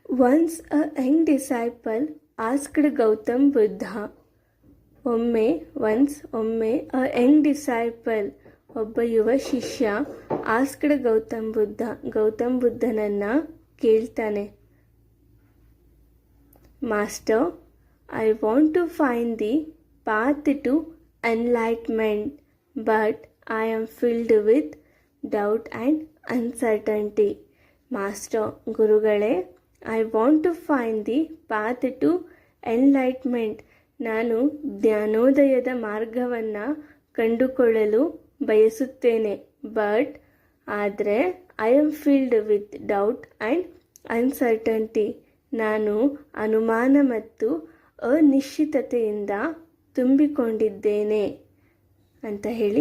Once a young disciple asked Gautam Buddha. ಒಮ್ಮೆ a young disciple, ಒಬ್ಬ ಯುವ ಶಿಷ್ಯ ಆಸ್ಕ್ಡ್ ಗೌತಮ್ ಬುದ್ಧನನ್ನ ಕೇಳ್ತಾನೆ, master, I want to find the path to enlightenment, but I am filled with doubt and uncertainty. Master, ಗುರುಗಳೇ, I want to find the path to enlightenment, ನಾನು ಜ್ಞಾನೋದಯದ ಮಾರ್ಗವನ್ನು ಕಂಡುಕೊಳ್ಳಲು ಬಯಸುತ್ತೇನೆ, ಆದರೆ I am filled with doubt and uncertainty, ನಾನು ಅನುಮಾನ ಮತ್ತು ಅನಿಶ್ಚಿತತೆಯಿಂದ ತುಂಬಿಕೊಂಡಿದ್ದೇನೆ ಅಂತ ಹೇಳಿ